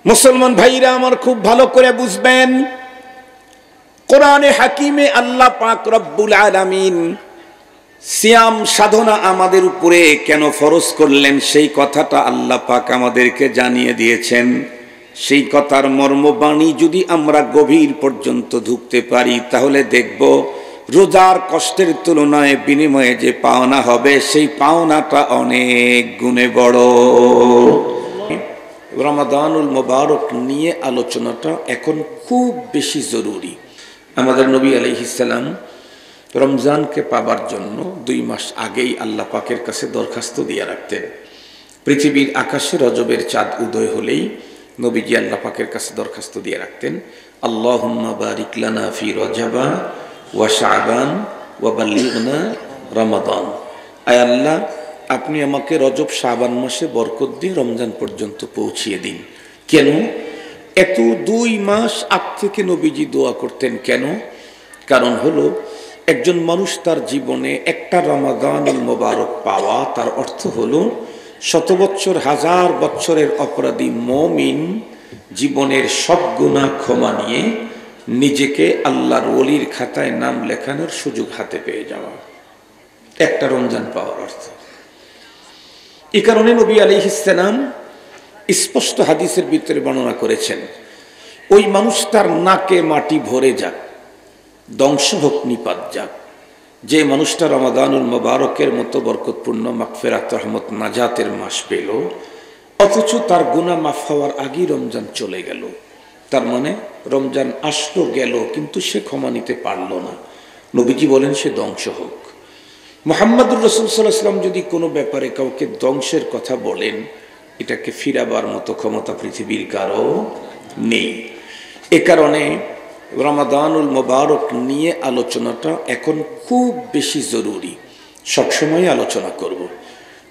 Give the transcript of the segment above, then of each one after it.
মুসলমান ভাইরা আমার খুব ভালো করে বুঝবেন, কোরআনে হাকিমে আল্লাহ পাক রব্বুল আলামিন সিয়াম সাধনা আমাদের উপরে কেন ফরজ করলেন সেই কথাটা আল্লাহ পাক আমাদেরকে জানিয়ে দিয়েছেন। সেই কথার মর্মবাণী যদি আমরা গভীর পর্যন্ত ঢুকতে পারি তাহলে দেখব রোজার কষ্টের তুলনায় বিনিময়ে যে পাওনা হবে সেই পাওনাটা অনেক গুণে বড়। রমাদানুল মুবারক নিয়ে আলোচনাটা এখন খুব বেশি জরুরি। আমাদের নবী আলাইহিস সালাম রমজানকে পাবার জন্য 2 মাস আগেই আল্লাহ পাকের কাছে দরখাস্ত দিয়ে রাখতেন। পৃথিবীর আকাশে রজবের চাঁদ উদয় হলেই নবীজি আল্লাহ পাকের কাছে দরখাস্ত দিয়ে রাখতেন, আল্লাহুম্মা বারিক লানা ফি রজবা ওয়া শাবান ওয়া বাল্লিগনা রমাদান। আয় আল্লাহ, আপনি আমাকে রজব শাবান মাসে বরকত দিয়ে রমজান পর্যন্ত পৌঁছিয়ে দিন। কেন? এত 2 মাস আগ থেকে নবীজি দোয়া করতেন। কেন? কারণ হলো একজন মানুষ তার জীবনে একটা রমাদানুল মুবারক পাওয়া, তার অর্থ হলো 100 বছর 1000 বছরের অপরাধী মুমিন জীবনের সব গুনাহ ক্ষমা নিয়ে নিজেকে আল্লাহর ওলির খাতায় নাম লেখানোর সুযোগ হাতে পেয়ে যাওয়া, একটা রমজান পাওয়ার অর্থ। এই কারণে নবী আলাইহিস সালাম স্পষ্ট হাদিসের ভিতরে বর্ণনা করেছেন, ওই মানুষটার নাকে মাটি ভরে যাক, ধ্বংস হোক, নিপাত যাক, যে মানুষটা রমাদানুল মুবারকের মতো বরকতপূর্ণ মাগফিরাত রহমত নাজাতের মাস পেল অথচ তার গুনাহ মাফ হওয়ার আগেই রমজান চলে গেল। তার মানে রমজান আসলো গেল কিন্তু সে ক্ষমা নিতে পারল না। নবীজি বলেন সে ধ্বংস হোক। মুহাম্মদুর রাসূল সাল্লাল্লাহু আলাইহি ওয়াসাল্লাম যদি কোনো ব্যাপারে কাউকে ধ্বংসের কথা বলেন, এটাকে ফিরাবার মতো ক্ষমতা পৃথিবীর কারো নেই। এ কারণে রমাদানুল মুবারক নিয়ে আলোচনাটা এখন খুব বেশি জরুরি। সবসময় আলোচনা করব,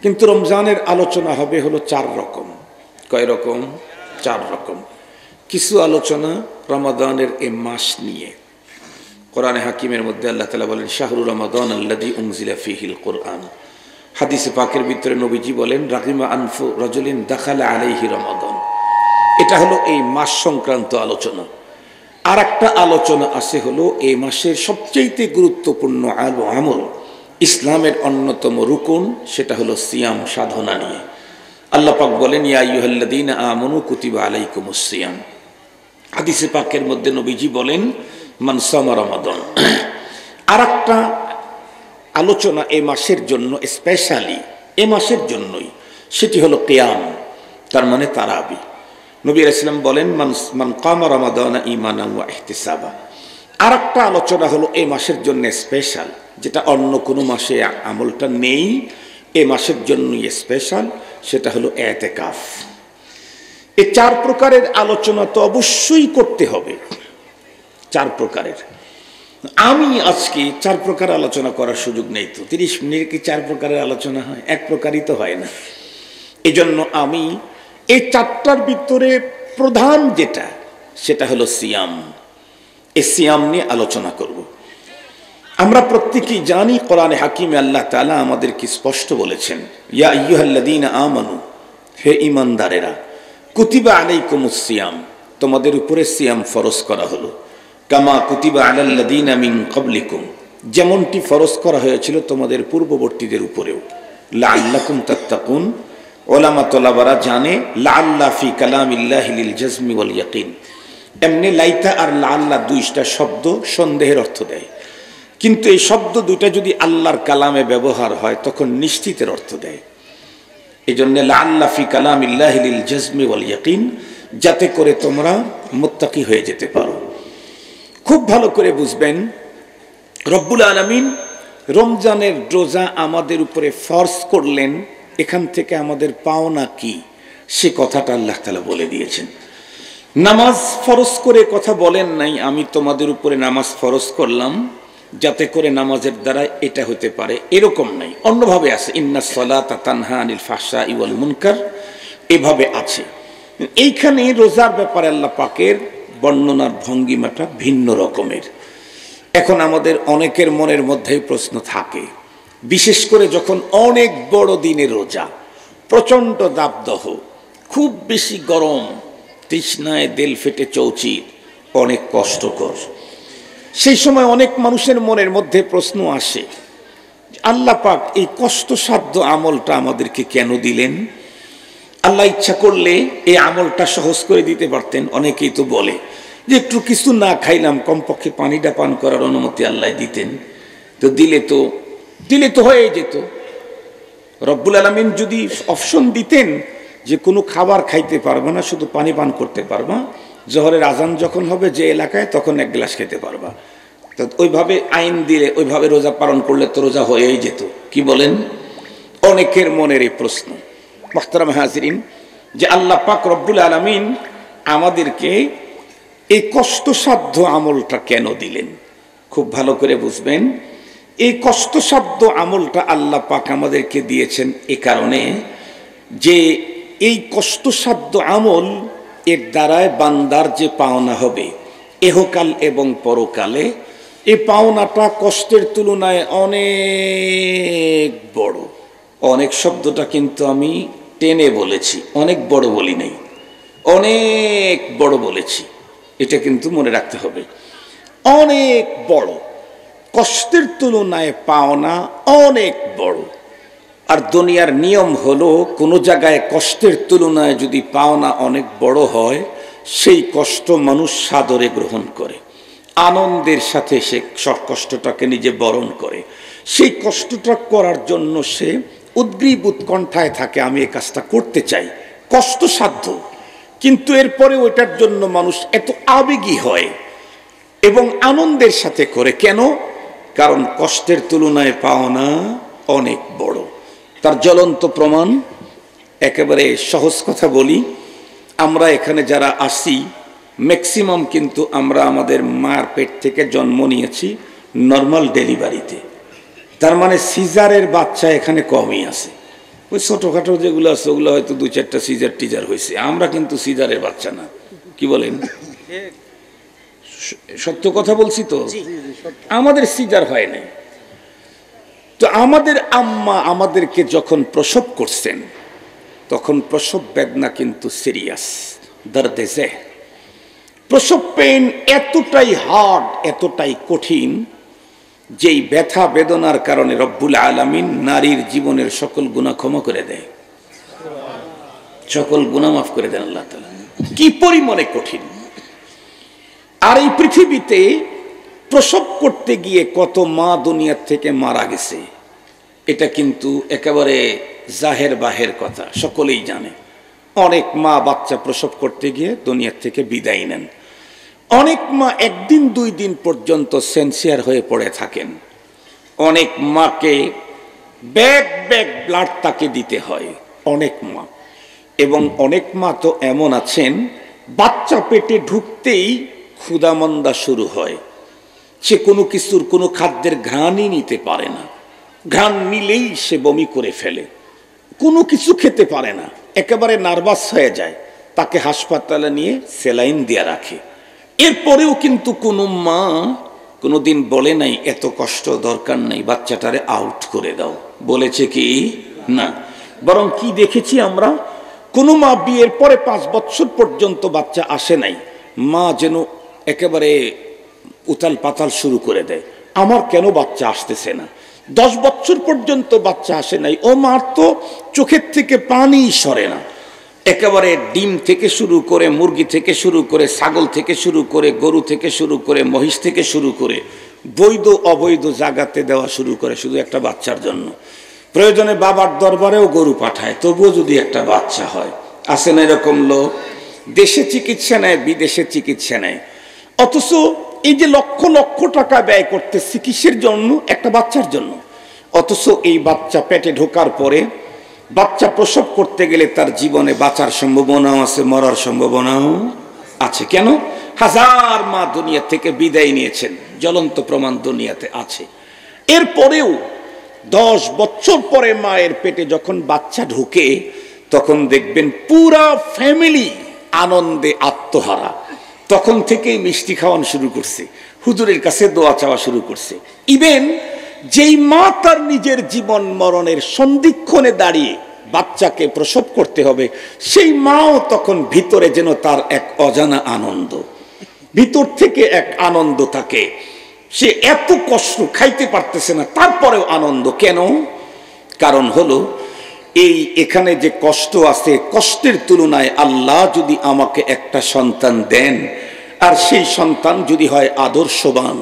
কিন্তু রমজানের আলোচনা হবে হলো 4 রকম। কয় রকম? 4 রকম। কিছু আলোচনা রমাদানের এই মাস নিয়ে। কোরআনে হাকিমের মধ্যে আল্লাহ তাআলা বলেন, শাহরু রমাদান আল্লাযী উনজিলা ফীহিল কুরআন। হাদিসে পাকের ভিতরে নবীজি বলেন, রাগিমা আনফু রাজুলিন দাখালা আলাইহি রমাদান। এটা হলো এই মাস সংক্রান্ত আলোচনা। আর একটা আলোচনা আছে হলো এই মাসের সবচেয়ে গুরুত্বপূর্ণ আমল, ইসলামের অন্যতম রুকন, সেটা হলো সিয়াম সাধনা নিয়ে। আল্লাহ পাক বলেন, ইয়া আইয়ুহাল্লাযীনা আমানু কুতিবা আলাইকুমুস সিয়াম। হাদিসে পাকের মধ্যে নবীজি বলেন, মান সামা রমাদান। আর একটা আলোচনা এই মাসের জন্য, স্পেশালি এই মাসের জন্যই, সেটি হলো কিয়াম, তার মানে তারাবি। নবী আলাইহিস সালাম বলেন, মান কামা রমাদানা ঈমানান ওয়া ইহতিসাবা। আর একটা আলোচনা হলো এই মাসের জন্য স্পেশাল, যেটা অন্য কোনো মাসে আমলটা নেই, এই মাসের জন্যই স্পেশাল, সেটা হলো ইতিকাফ। এই 4 প্রকারের আলোচনা তো অবশ্যই করতে হবে, 4 প্রকারের। আমি আজকে 4 প্রকার আলোচনা করার সুযোগ নেই। তো 30 মিনিটে কি 4 প্রকারের আলোচনা হয়? এক প্রকারই তো হয় না। এই জন্য আমি এই 4টার ভিতরে প্রধান যেটা, সেটা হলো সিয়াম। এই সিয়াম নিয়ে আলোচনা করব। আমরা প্রত্যেকেই জানি কোরআনে হাকিমে আল্লাহ তাআলা আমাদেরকে স্পষ্ট বলেছেন, ইয়া আইয়ুহাল্লাযীনা আমানু, হে ঈমানদারেরা, কুতিবা আলাইকুমুস সিয়াম, তোমাদের উপরে সিয়াম ফরজ করা হলো, কামা কুতিবা আলাল্লাযীনা মিন ক্বাবলিকুম, যেমনটি ফরজ করা হয়েছিল তোমাদের পূর্ববর্তীদের উপরেও, লাআল্লাকুম তাত্তাকুন। ওলামা তোলাবারা জানে লাআল্লা ফি কালামিল্লাহি লিল জাজমি ওয়াল ইয়াকিন। এমনি লাইতা আর লাআল্লা 2টা শব্দ সন্দেহের অর্থ দেয়, কিন্তু এই শব্দ 2টা যদি আল্লাহর কালামে ব্যবহার হয় তখন নিশ্চিতের অর্থ দেয়। এই জন্য লাআল্লা ফি কালামিল্লাহি লিল জাজমি ওয়াল ইয়াকিন, যাতে করে তোমরা মুত্তাকি হয়ে যেতে পারো। খুব ভালো করে বুঝবেন, রব্বুল আলামিন রমজানের রোজা আমাদের উপরে ফরজ করলেন, এখান থেকে আমাদের পাওনা কি সে কথাটা আল্লাহ তাআলা বলে দিয়েছেন। নামাজ ফরজ করে কথা বলেন নাই, আমি তোমাদের উপরে নামাজ ফরজ করলাম যাতে করে নামাজের দ্বারা এটা হতে পারে, এরকম নাই। অন্যভাবে আছে, ইন্নাস সালাতা তানহা আনিল ফাহশাই ওয়াল মুনকার, এভাবে আছে। এইখানে রোজার ব্যাপারে আল্লাহ পাকের বর্ণনার ভঙ্গিমাটা ভিন্ন রকমের। এখন আমাদের অনেকের মনের মধ্যেই প্রশ্ন থাকে, বিশেষ করে যখন অনেক বড় দিনের রোজা, প্রচণ্ড দাবদাহ, খুব বেশি গরম, তৃষ্ণায় দিল ফেটে চৌচির, অনেক কষ্টকর। সেই সময় অনেক মানুষের মনের মধ্যে প্রশ্ন আসে, আল্লাহ পাক এই কষ্টসাধ্য আমলটা আমাদেরকে কেন দিলেন? আল্লাহ ইচ্ছা করলে এই আমলটা সহজ করে দিতে পারতেন। অনেকেই তো বলে যে একটু কিছু না খাইলাম, কমপক্ষে পানিটা পান করার অনুমতি আল্লাহ দিতেন, তো দিলে তো হয়ে যেত। রব্বুল আলামিন যদি অপশন দিতেন যে কোনো খাবার খাইতে পারবা না, শুধু পানি পান করতে পারবা, জোহরের আজান যখন হবে যে এলাকায় তখন এক গ্লাস খেতে পারবা, তো ওইভাবে আইন দিলে, ওইভাবে রোজা পালন করলে তো রোজা হয়েই যেত। কি বলেন? অনেকের মনের এই প্রশ্ন। মুহতারাম হাজিরিন, যে আল্লাহ পাক রব্বুল আলামিন আমাদেরকে এই কষ্টসাধ্য আমলটা কেন দিলেন, খুব ভালো করে বুঝবেন। এই কষ্টসাধ্য আমলটা আল্লাহ পাক আমাদেরকে দিয়েছেন এ কারণে যে এই কষ্টসাধ্য আমল এর দ্বারায় বান্দার যে পাওনা হবে এহকাল এবং পরকালে, এই পাওনাটা কষ্টের তুলনায় অনেক বড়। অনেক শব্দটা কিন্তু আমি টেনে বলেছি, অনেক বড় বলি নাই, অনেক বড় বলেছি, এটা কিন্তু মনে রাখতে হবে। অনেক বড়, কষ্টের তুলনায় পাওনা অনেক বড়। আর দুনিয়ার নিয়ম হলো কোনো জায়গায় কষ্টের তুলনায় যদি পাওনা অনেক বড় হয়, সেই কষ্ট মানুষ সাদরে গ্রহণ করে, আনন্দের সাথে সে কষ্টটাকে নিজে বরণ করে। সেই কষ্টটা করার জন্য সে উদ্গ্রীব উৎকণ্ঠায় থাকে, আমি এই কাজটা করতে চাই, কষ্টসাধ্য, কিন্তু এরপরে ওইটার জন্য মানুষ এত আবেগী হয় এবং আনন্দের সাথে করে। কেন? কারণ কষ্টের তুলনায় পাওনা অনেক বড়। তার জ্বলন্ত প্রমাণ, একেবারে সহজ কথা বলি, আমরা এখানে যারা আসি ম্যাক্সিমাম কিন্তু আমরা আমাদের মার পেট থেকে জন্ম নিয়েছি নর্মাল ডেলিভারিতে। তার মানে সিজারের বাচ্চা এখানে কমই আছে। ওই ছোটোখাটো যেগুলো আছে ওগুলো হয়তো 2-4টা সিজার টিজার হয়েছে, আমরা কিন্তু সিজারের বাচ্চা না। কি বলেন? সত্য কথা বলছি তো, আমাদের সিজার হয় নাই। তো আমাদের আম্মা আমাদেরকে যখন প্রসব করছেন তখন প্রসব বেদনা কিন্তু সিরিয়াস, দর্দে জেহ। প্রসব পেইন এতটাই হার্ড, এতটাই কঠিন, যেই ব্যথা বেদনার কারণে রব্বুল আলামিন নারীর জীবনের সকল গুনাহ ক্ষমা করে দেয়, সকল গুনাহ মাফ করে দেন আল্লাহ তাআলা। কি পরিমাণে কঠিন! আর এই পৃথিবীতে প্রসব করতে গিয়ে কত মা দুনিয়ার থেকে মারা গেছে, এটা কিন্তু একেবারে জাহের বাহের কথা, সকলেই জানে। অনেক মা বাচ্চা প্রসব করতে গিয়ে দুনিয়ার থেকে বিদায় নেন। অনেক মা 1 দিন 2 দিন পর্যন্ত সেন্সিয়ার হয়ে পড়ে থাকেন। অনেক মাকে ব্যাগ ব্যাগ ব্লাড তাকে দিতে হয়, অনেক মা। এবং অনেক মা তো এমন আছেন, বাচ্চা পেটে ঢুকতেই ক্ষুধামন্দা শুরু হয়, সে কোনো কিছুর, কোনো খাদ্যের ঘ্রাণই নিতে পারে না, ঘ্রাণ নিলেই সে বমি করে ফেলে, কোনো কিছু খেতে পারে না, একেবারে নার্ভাস হয়ে যায়, তাকে হাসপাতালে নিয়ে স্যালাইন দিয়ে রাখে। এরপরেও কিন্তু কোনো মা কোনোদিন বলে নাই এত কষ্ট দরকার নাই, বাচ্চাটারে আউট করে দাও, বলেছে কি না? বরং কি দেখেছি আমরা, কোনো মা বিয়ের পরে 5 বছর পর্যন্ত বাচ্চা আসে নাই, মা যেন একেবারে উতাল পাতাল শুরু করে দেয়, আমার কেন বাচ্চা আসতেছে না। 10 বছর পর্যন্ত বাচ্চা আসে নাই, ও মার তো চোখের থেকে পানি সরে না। একেবারে ডিম থেকে শুরু করে, মুরগি থেকে শুরু করে, ছাগল থেকে শুরু করে, গরু থেকে শুরু করে, মহিষ থেকে শুরু করে, বৈধ অবৈধ জায়গাতে দেওয়া শুরু করে শুধু একটা বাচ্চার জন্য। প্রয়োজনে বাবার দরবারেও গরু পাঠায়, তবুও যদি একটা বাচ্চা হয়। আসে না এরকম লোক? দেশে চিকিৎসা নেয়, বিদেশে চিকিৎসা নেয়, অথচ এই যে লক্ষ লক্ষ টাকা ব্যয় করতেছি কিসের জন্য? একটা বাচ্চার জন্য। অথচ এই বাচ্চা পেটে ঢোকার পরে বাচ্চা প্রসব করতে গেলে তার জীবনে বাঁচার সম্ভাবনাও আছে, মরার সম্ভাবনাও আছে। কেন? 1000 মা দুনিয়া থেকে বিদায় নিয়েছেন, জ্বলন্ত প্রমাণ দুনিয়াতে আছে। এরপরেও 10 বছর পরে মায়ের পেটে যখন বাচ্চা ঢুকে, তখন দেখবেন পুরা ফ্যামিলি আনন্দে আত্মহারা। তখন থেকেই মিষ্টি খাওয়ানো শুরু করছে, হুজুরের কাছে দোয়া চাওয়া শুরু করছে। ইভেন যেই মা তার নিজের জীবন মরণের সন্ধিক্ষণে দাঁড়িয়ে বাচ্চাকে প্রসব করতে হবে, সেই মাও তখন ভিতরে যেন তার এক অজানা আনন্দ, ভিতর থেকে এক আনন্দ থাকে। সে এত কষ্ট, খাইতে পারতেছে না, তারপরেও আনন্দ। কেন? কারণ হলো এখানে যে কষ্ট আছে, কষ্টের তুলনায় আল্লাহ যদি আমাকে একটা সন্তান দেন, আর সেই সন্তান যদি হয় আদর্শবান,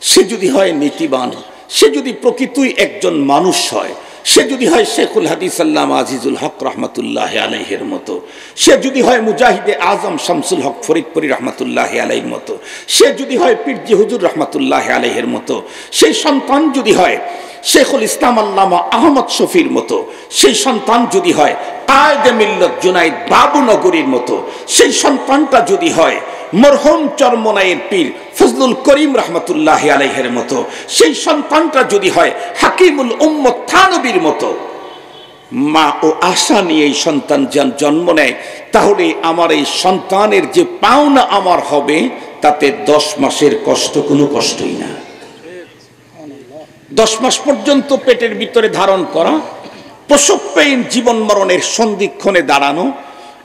সে যদি হয় নীতিবান, সে যদি প্রকৃতই একজন মানুষ হয়, সে যদি হয় শেখুল হাদিস আল্লামা আজিজুল হক রহমতুল্লাহ আলাইহির মতো, সে যদি হয় মুজাহিদে আজম শামসুল হক ফরিদপুরি রহমতুল্লাহ আলাইহির মতো, সে যদি হয় পীরজি হুজুর রহমতুল্লাহ আলাইহির মতো, সেই সন্তান যদি হয় শেখুল ইসলাম আল্লামা আহমদ শফির মতো, সেই সন্তান যদি হয় কায়েদে মিল্লত জুনাইদ বাবুনগরীর মতো, সেই সন্তানটা যদি হয় মরহুম চরমনাইয়ের পীর ফজলুল করিম রহমতুল্লাহ আলাইহির মতো, সেই সন্তানটা যদি হয় হাকিমুল উম্মত থানবীর মতো, মা ও আশা নিয়ে এই সন্তান জন্ম নেয়, তাহলে আমার এই সন্তানের যে পাওনা আমার হবে, তাতে 10 মাসের কষ্ট কোনো কষ্টই না। 10 মাস পর্যন্ত পেটের ভিতরে ধারণ করা, প্রসব পেইন, জীবন মরণের সন্ধিক্ষণে দাঁড়ানো,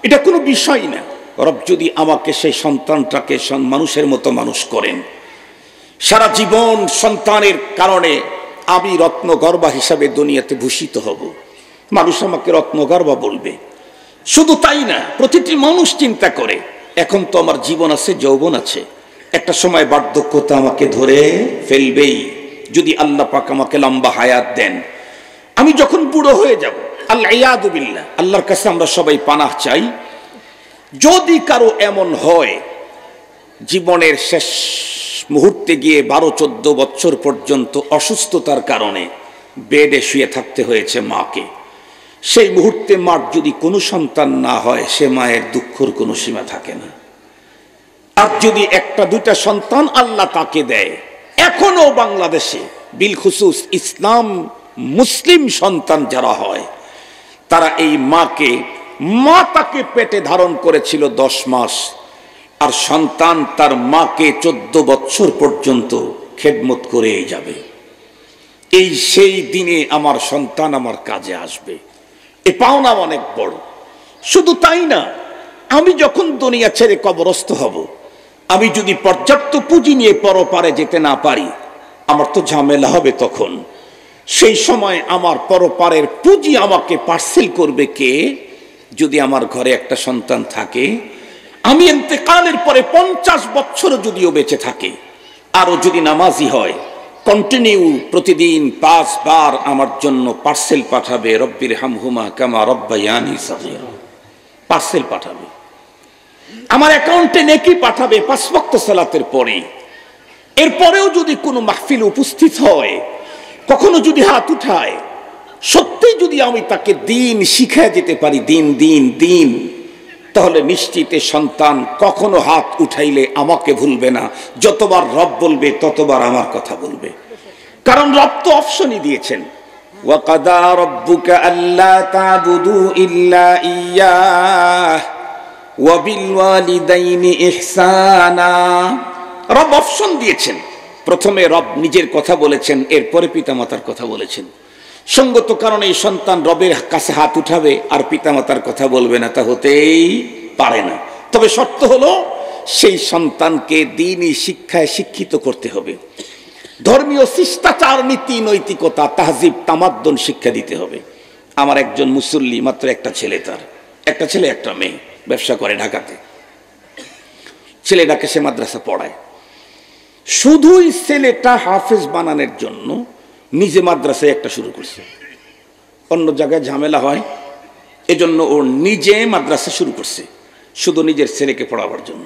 এটা কোনো বিষয় না। রব যদি আমাকে সেই সন্তানটাকে মানুষের মতো মানুষ করেন, সারা জীবন সন্তানের কারণে আমি রত্নগর্ভা হিসাবে দুনিয়াতে ভূষিত হব, মানুষ আমাকে রত্নগর্ভা বলবে। শুধু তাই না, প্রতিটি মানুষ চিন্তা করে এখন তো আমার জীবন আছে, যৌবন আছে, একটা সময় বার্ধক্যতা আমাকে ধরে ফেলবেই। যদি আল্লাহ পাক আমাকে লম্বা হায়াত দেন, আমি যখন বুড়ো হয়ে যাব, আল্লাহ ইয়াদু বিল্লাহ, আল্লাহর কাছে আমরা সবাই পানাহ চাই। যদি কারো এমন হয় জীবনের শেষ মুহূর্তে গিয়ে 12-14 বছর পর্যন্ত অসুস্থতার কারণে বেডে শুয়ে থাকতে হয়েছে মাকে, সেই মুহূর্তে মার যদি কোনো সন্তান না হয়, সে মায়ের দুঃখের কোনো সীমা থাকে না। আর যদি 1-2টা সন্তান আল্লাহ তাকে দেয়, এখনো বাংলাদেশে বিলখুসুস ইসলাম মুসলিম সন্তান যারা হয়, তারা এই মা তাকে পেটে ধারণ করেছিল 10 মাস, আর সন্তান তার মাকে 14 বছর পর্যন্ত খেদমত করেই যাবে। এই সেই দিনে আমার সন্তান আমার কাজে আসবে, এ পাওনা অনেক বড়। শুধু তাই না, আমি যখন দুনিয়া ছেড়ে কবরস্থ হব, আমি যদি পর্যাপ্ত পুঁজি নিয়ে পরপারে যেতে না পারি, আমার তো ঝামেলা হবে। তখন সেই সময় আমার পরপারের পুঁজি আমাকে পার্সেল করবে কে? যদি আমার ঘরে একটা সন্তান থাকে, আমি ইন্তেকালের পরে 50 বছর যদিও বেঁচে থাকে, আরো যদি নামাজি হয়, কন্টিনিউ প্রতিদিন 5 বার আমার জন্য পার্সেল পাঠাবে, রব্বির হামহুমা কামা রব্বায়ানি সগীরা, পার্সেল পাঠাবে, আমার অ্যাকাউন্টে নেকি পাঠাবে 5 ওয়াক্ত সালাতের পরে। এরপরেও যদি কোনো মাহফিল উপস্থিত হয়, কখনো যদি হাত উঠায়, সত্যি যদি আমি তাকে দিন শিখায় যেতে পারি, দিন, তাহলে নিশ্চিত সন্তান কখনো হাত উঠাইলে আমাকে ভুলবে না। যতবার রব বলবে ততবার আমার কথা বলবে, কারণ রব তো অপশনই দিয়েছেন, ওয়া কাদা রাব্বুকা আল্লা তা'বুদু ইল্লা ইয়্যাহ ওয়া বিল ওয়ালিদাইনি ইহসানা। রব অপশন দিয়েছেন। প্রথমে রব নিজের কথা বলেছেন, এরপরে পিতামাতার কথা বলেছেন। সঙ্গত কারণে এই সন্তান রবের কাছে হাত উঠাবে আর পিতামাতার কথা বলবে না, তা হতেই পারে না। তবে শর্ত হলো সেই সন্তানকে দ্বীনি শিক্ষায় শিক্ষিত করতে হবে, ধর্মীয় শিষ্টাচার, নীতি, নৈতিকতা, তাহজিব, তামাদ্দুন শিক্ষা দিতে হবে। আমার একজন মুসল্লি, মাত্র একটা ছেলে, তার একটা ছেলে একটা মেয়ে, ব্যবসা করে ঢাকাতে। ছেলেটাকে সে মাদ্রাসা পড়ায়, শুধুই ছেলেটা হাফেজ বানানোর জন্য নিজে মাদ্রাসায় একটা শুরু করছে। অন্য জায়গায় ঝামেলা হয়, এজন্য ও নিজে মাদ্রাসা শুরু করছে, শুধু নিজের ছেলেকে পড়াবার জন্য।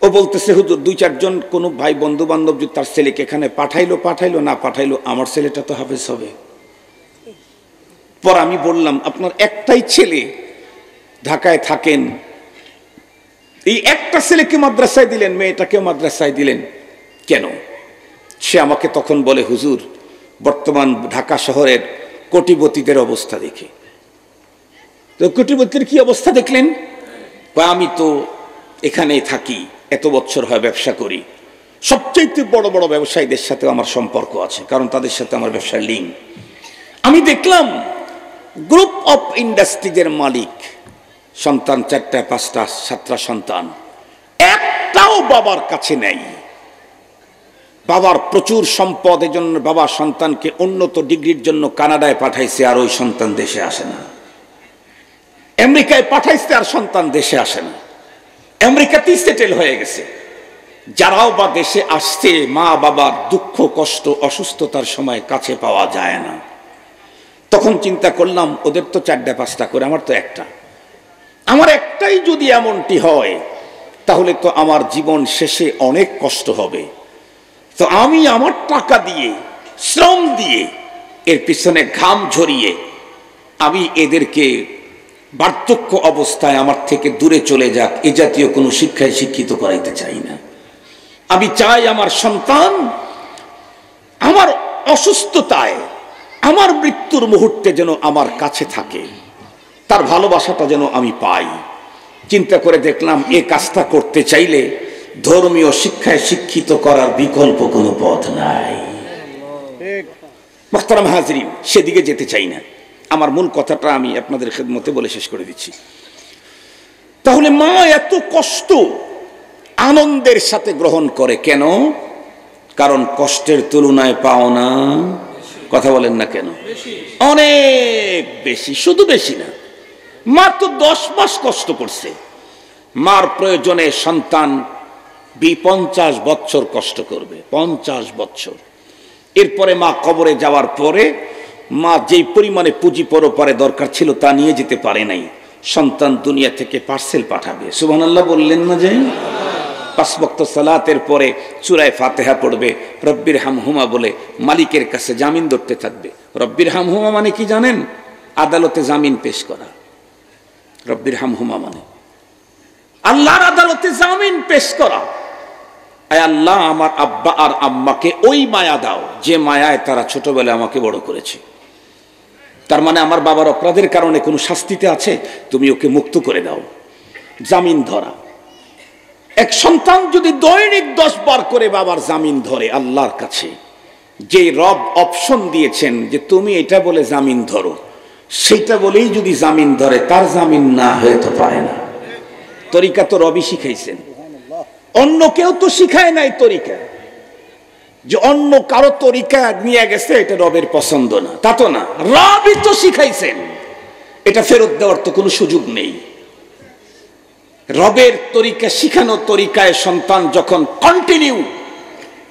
ও বলতেছে, হুজুর 2-4 জন কোনো ভাই বন্ধু বান্ধব যদি তার ছেলেকে এখানে পাঠাইলো না পাঠাইলো, আমার ছেলেটা তো হাফেজ হবে। পর আমি বললাম, আপনার একটাই ছেলে, ঢাকায় থাকেন, এই একটা ছেলেকে মাদ্রাসায় দিলেন, মেয়েটাকেও মাদ্রাসায় দিলেন কেন? সে আমাকে তখন বলে, হুজুর বর্তমান ঢাকা শহরের কোটিপতিদের অবস্থা দেখে। তো কোটিপতির কি অবস্থা দেখলেন? আমি তো এখানেই থাকি, এত বছর হয় ব্যবসা করি, সবচেয়ে বড় বড় ব্যবসায়ীদের সাথে আমার সম্পর্ক আছে, কারণ তাদের সাথে আমার ব্যবসার লিঙ্ক। আমি দেখলাম গ্রুপ অফ ইন্ডাস্ট্রিজের মালিক, সন্তান 4টা 5টা 7টা সন্তান, একটাও বাবার কাছে নেই। বাবার প্রচুর সম্পদ, এজন্য বাবা সন্তানকে উন্নত ডিগ্রির জন্য কানাডায় পাঠাইছে, আর ওই সন্তান দেশে আসে না। আমেরিকায় পাঠাইছে, আর সন্তান দেশে আসে না। আমেরিকাতেই সেটেল হয়ে গেছে। যারাও বা দেশে আসছে, মা বাবার দুঃখ কষ্ট অসুস্থতার সময় কাছে পাওয়া যায় না। তখন চিন্তা করলাম, ওদের তো 4টা 5টা করে, আমার তো একটা। আমার একটাই যদি এমনটি হয়, তাহলে তো আমার জীবন শেষে অনেক কষ্ট হবে। তো আমি আমার টাকা দিয়ে, শ্রম দিয়ে, এর পিছনে ঘাম ঝরিয়ে আমি এদেরকে বার্ধক্য অবস্থায় আমার থেকে দূরে চলে যাক, এ জাতীয় কোনো শিক্ষায় শিক্ষিত করাইতে চাই না। আমি চাই আমার সন্তান আমার অসুস্থতায়, আমার মৃত্যুর মুহূর্তে যেন আমার কাছে থাকে, তার ভালোবাসাটা যেন আমি পাই। চিন্তা করে দেখলাম, এ কাজটা করতে চাইলে ধর্মীয় শিক্ষায় শিক্ষিত করার বিকল্প কোনো পথ নাই। মুহতারাম হাজরিন, সেদিকে যেতে চাই না। আমার মূল কথাটা আমি আপনাদের খেদমতে বলে শেষ করে দিচ্ছি। তাহলে মা এত কষ্ট আনন্দের সাথে গ্রহণ করে কেন? কারণ কষ্টের তুলনায় পাওনা, কথা বলেন না কেন, অনেক বেশি। শুধু বেশি না, মা তো 10 মাস কষ্ট করছে। মার প্রয়োজনে সন্তান 50 বছর কষ্ট করবে, 50 বছর। এরপরে মা কবরে যাওয়ার পরে মা যেই পরিমাণে পুঁজি পরপারে দরকার ছিল তা নিয়ে যেতে পারে নাই। সন্তান দুনিয়া থেকে পার্সেল পাঠাবে। সুবহানাল্লাহ বললেন না? যে 5 ওয়াক্ত সালাতের পরে সূরা ফাতিহা পড়বে, রব্বির হামহুমা বলে মালিকের কাছে জামিন ধরতে থাকবে। রব্বির হামহুমা মানে কি জানেন? আদালতে জামিন পেশ করা। রব্বির হামহুমা মানে আল্লাহর আদালতে জামিন পেশ করা। আয় আল্লাহ, আমার আব্বা আর আম্মাকে ওই মায়া দাও যে মায়ায় তারা ছোটবেলায় আমাকে বড় করেছে। তার মানে আমার বাবার অপরাধের কারণে কোনো শাস্তিতে আছে, তুমি ওকে মুক্ত করে দাও। জামিন ধরা। এক সন্তান যদি দৈনিক 10 বার করে বাবার জামিন ধরে আল্লাহর কাছে, যে রব অপশন দিয়েছেন যে তুমি এটা বলে জামিন ধরো, সেটা বলেই যদি জামিন ধরে, তার জামিন না হতে পারে না। তরিকা তো রবই শিখাইছেন, অন্য কেউ তো শিখায় নাই তরিকা। যে অন্য কারো তরিকা নিয়ে গেছে এটা রবের পছন্দ না, তা তো না, রবই তো শিখাইছেন। এটা ফেরত দেওয়ার তো কোনো সুযোগ নেই। রবের তরিকা, শিখানো তরিকায় সন্তান যখন কন্টিনিউ,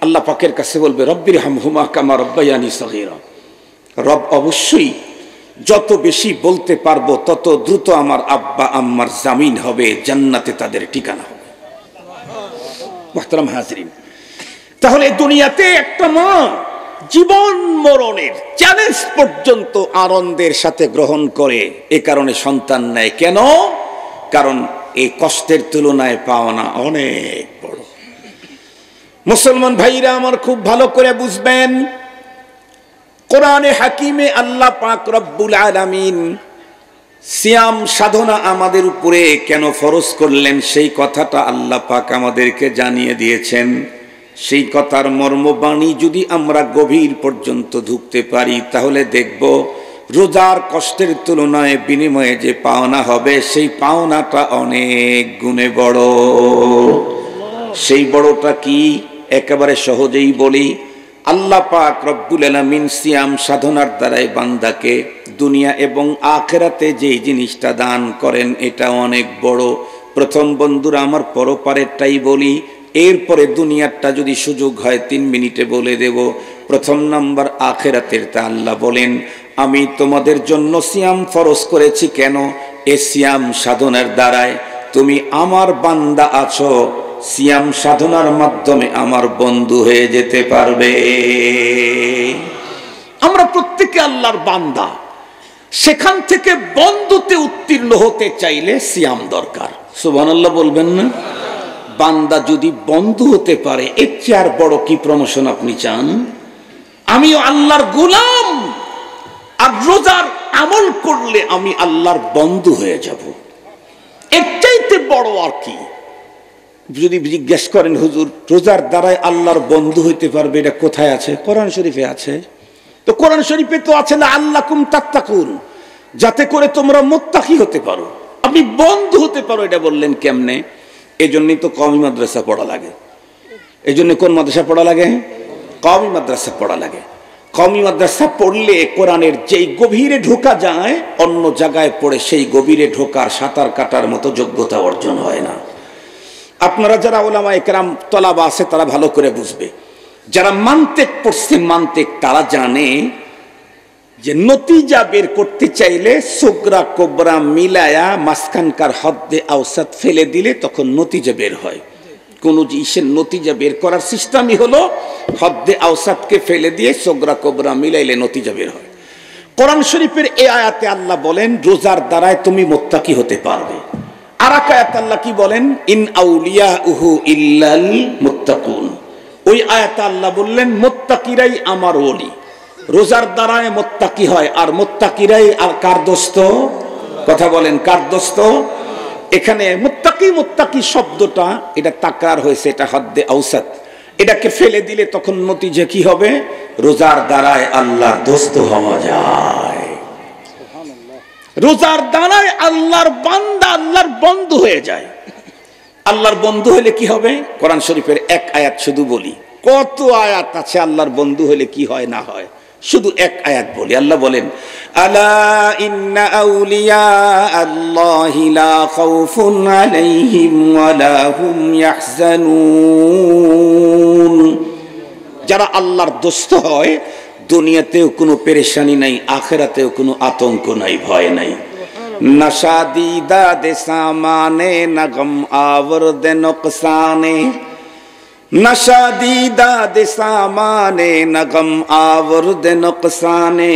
আল্লাহ পাকের কাছে বলবে রব্বির হামহুমা কামা রব্বায়ানি সগীরা। রব অবশ্যই যত বেশি বলতে পারবো তত দ্রুত আমার আব্বা আম্মার জামিন হবে, জান্নাতে তাদের ঠিকানা হবে। মুহতারাম হাজরিন, তাহলে দুনিয়াতে একটা মা জীবন মরণের চ্যালেঞ্জ পর্যন্ত আনন্দের সাথে গ্রহণ করে, এ কারণে সন্তান নেয়। কেন? কারণ এই কষ্টের তুলনায় পাওনা অনেক বড়। মুসলমান ভাইরা আমার খুব ভালো করে বুঝবেন, কোরআনে হাকিমে আল্লাহ পাক রব্বুল আলামিন সিয়াম সাধনা আমাদের উপরে কেন ফরজ করলেন সেই কথাটা আল্লাহ পাক আমাদেরকে জানিয়ে দিয়েছেন। সেই কথার মর্মবাণী যদি আমরা গভীর পর্যন্ত ঢুকতে পারি, তাহলে দেখব রোজার কষ্টের তুলনায় বিনিময়ে যে পাওনা হবে, সেই পাওনাটা অনেক গুণে বড়। সেই বড়টা কি? একেবারে সহজেই বলি, আল্লাহ পাক রব্বুল আলামিন সিয়াম সাধনার দ্বারাই বান্দাকে দুনিয়া এবং আখিরাতে যেই জিনিসটা দান করেন, এটা অনেক বড়। প্রথম বন্ধুরা আমার পরপারেরটাই বলি, এরপরে দুনিয়ারটা যদি সুযোগ হয় 3 মিনিটে বলে দেব। প্রথম নাম্বার আখিরাতের। তা আল্লাহ বলেন, আমি তোমাদের জন্য সিয়াম ফরজ করেছি। কেন? এ সিয়াম সাধনার দ্বারায় তুমি আমার বান্দা আছো, সিয়াম সাধনার মাধ্যমে আমার বন্ধু হয়ে যেতে পারবে। আমরা প্রত্যেকে আল্লাহর বান্দা, সেখান থেকে বন্ধুতে উত্তীর্ণ হতে চাইলে সিয়াম দরকার। সুবহানাল্লাহ বলবেন না? বান্দা যদি বন্ধু হতে পারে, এর চেয়ে আর বড় কি প্রমোশন আপনি চান? আমিও আল্লাহর গোলাম, আর রোজার আমল করলে আমি আল্লাহর বন্ধু হয়ে যাব। এর চাইতে বড় আর কি? যদি জিজ্ঞেস করেন হুজুর রোজার দ্বারাই আল্লাহর বন্ধু হইতে পারবে, এটা কোথায় আছে? কোরআন শরীফে আছে। তো কোরআন শরীফে তো আছে না আল্লাকুম তাত্তাকুন, যাতে করে তোমরা মুত্তাকি হতে পারো, আপনি বন্ধু হতে পারো। এটা বললেন কেমনে? এই জন্যই তো কওমি মাদ্রাসা পড়া লাগে। এই জন্য কোন মাদ্রাসা পড়া লাগে? কওমি মাদ্রাসা পড়া লাগে। কওমি মাদ্রাসা পড়লে কোরআনের যেই গভীরে ঢোকা যায়, অন্য জায়গায় পড়ে সেই গভীরে ঢোকার সাঁতার কাটার মতো যোগ্যতা অর্জন হয় না। আপনারা যারা উলামায়ে কেরাম তলাবা আছে তারা ভালো করে বুঝবে। যারা মান্তিক পড়ছে, মান্তিক তারা জানে যে নতিজা বের করতে চাইলে সুগরা কোবরা মিলায়া মাঝখানকার হদ্দে আওসাত ফেলে দিলে তখন নতিজা বের হয়। কোন জিনিসের নতিজা বের করার সিস্টেমই হলো হদ্দে আওসাতকে ফেলে দিয়ে সুগরা কোবরা মিলাইলে নতিজা বের হয়। কোরআন শরীফের এই আয়াতে আল্লাহ বলেন রোজার দ্বারায় তুমি মুত্তাকি হতে পারবে। আর এক আয়াতে আল্লাহ কি বলেন? ইন আউলিয়াউহু ইল্লাল মুত্তাকুন। ওই আয়াতে আল্লাহ বললেন মুত্তাকিরাই আমার ওলি। রোজার দ্বারায় মুত্তাকি হয়, আর মুত্তাকিরাই আর কার দোস্ত? কথা বলেন, কার দোস্ত? এখানে মুত্তাকি মুত্তাকি শব্দটা এটা তাকরার হয়েছে, এটা হদ্দে আওসাত। এটাকে ফেলে দিলে তখন নতিজা কি হবে? রোজার দ্বারায় আল্লাহর দোস্ত হওয়া যায়। রোজার দ্বারায় আল্লাহর বান্দা আল্লাহর বন্ধু হয়ে যায়। আল্লাহর বন্ধু হলে কি হবে? কোরআন শরীফের এক আয়াত শুধু বলি, কত আয়াত আছে আল্লাহর বন্ধু হলে কি হয় না হয়, শুধু এক আয়াত বলি। আল্লাহ বলেন আলা ইন্না আউলিয়া আল্লাহি লা খাউফুন আলাইহিম ওয়া লা হুম ইয়াহজানুন। যারা আল্লাহর দোস্ত হয় দুনিয়াতেও কোনো পেরেশানি নাই, আখিরাতেও কোনো আতঙ্ক নাই, ভয় নাই। नशा दीदा दे सामाने न गम आवरद नुकसाने, नशा दीदा दे सामाने न गम आवरद नुकसाने,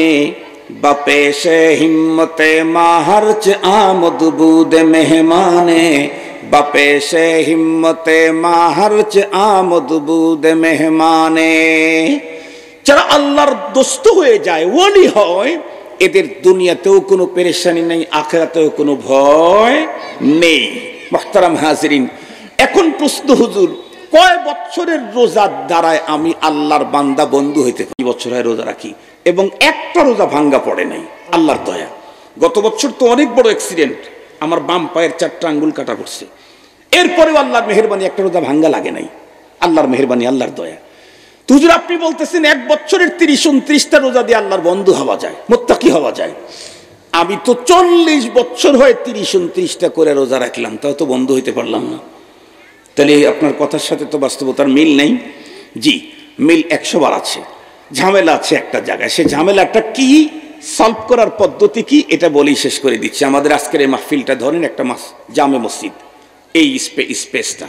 बपेशे हिम्मते माहरच आमद बूद मेहमाने, बपेशे हिम्मते माहरच आमद बूद मेहमाने। যারা আল্লাহর দোস্ত হয়ে যায়, ওলি হয়, এদের দুনিয়াতেও কোনো পেরেশানি নেই, আখিরাতেও কোনো ভয় নেই। মুহতারাম হাজিরিন, এখন প্রশ্ন হুজুর, কয় বছরের রোজার দ্বারায় আমি আল্লাহর বান্দা বন্ধু হইতে পারি? বছর হয় রোজা রাখি এবং একটা রোজা ভাঙ্গা পড়ে নাই, আল্লাহর দয়া। গত বছর তো অনেক বড় অ্যাক্সিডেন্ট, আমার বাম পায়ের 4টা আঙ্গুল কাটা পড়ছে, এরপরেও আল্লাহর মেহেরবানি একটা রোজা ভাঙ্গা লাগে নাই, আল্লাহর মেহেরবানি, আল্লাহর দয়া। হুজুর আপনি বলতেছেন এক বছরের 30-29টা রোজা দিয়ে আল্লাহর বন্ধু হওয়া যায়, মুত্তাকি হওয়া যায়। আমি তো 40 বছর হয় 30-29টা করে রোজা রাখলাম, তাও তো বন্ধু হইতে পারলাম না। তাহলে আপনার কথার সাথে তো বাস্তবতার মিল নেই। জি, মিল 100 বার আছে, ঝামেলা আছে একটা জায়গায়। সে ঝামেলাটা কি, সলভ করার পদ্ধতি কি, এটা বলেই শেষ করে দিচ্ছি। আমাদের আজকের এই মাহফিলটা ধরেন একটা জামে মসজিদ, এই স্পেসটা,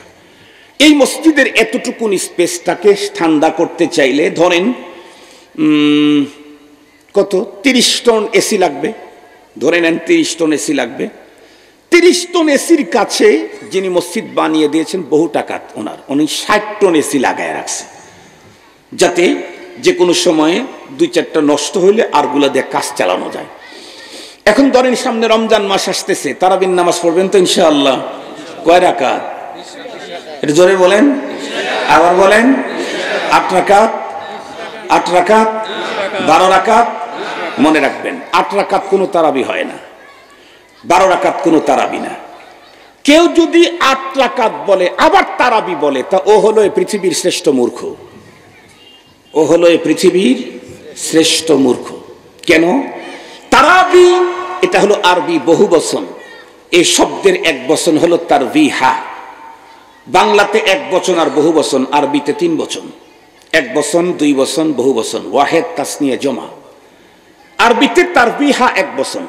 এই মসজিদের এতটুকুন স্পেসটাকে ঠান্ডা করতে চাইলে ধরেন কত 30 টন এসি লাগবে, ধরে নেন 30 টন এসি লাগবে। 30 টন এসির কাছে যিনি মসজিদ বানিয়ে দিয়েছেন বহু টাকা ওনার, উনি 60 টন এসি লাগায় রাখছে, যাতে যে কোনো সময়ে 2-4টা নষ্ট হইলে আরগুলা দিয়ে কাজ চালানো যায়। এখন ধরেন সামনে রমজান মাস আসতেছে, তারাবির নামাজ পড়বেন তো ইনশাআল্লাহ? কয় রাকাত? এটা জোরে বলেন, আবার বলেন। 8 রাকাত, 8 রাকাত, 12 রাকাত। মনে রাখবেন 8 রাকাত কোনো তারাবি হয় না, 12 রাকাত কোনো তারাবি না। কেউ যদি 8 রাকাত বলে আবার তারাবি বলে, তা ও হলো এই পৃথিবীর শ্রেষ্ঠ মূর্খ, ও হলো এই পৃথিবীর শ্রেষ্ঠ মূর্খ। কেন? তারাবি এটা হলো আরবি বহু বচন, এই শব্দের এক বচন হলো তারবিহা। বাংলাতে এক বচন আর বহু বচন, আরবিতে 3 বচন, এক বচন, 2 বচন, বহু বচন, ওয়াহেদ তাসনিয়া জমা। আরবিতে তারবিহা এক বচন,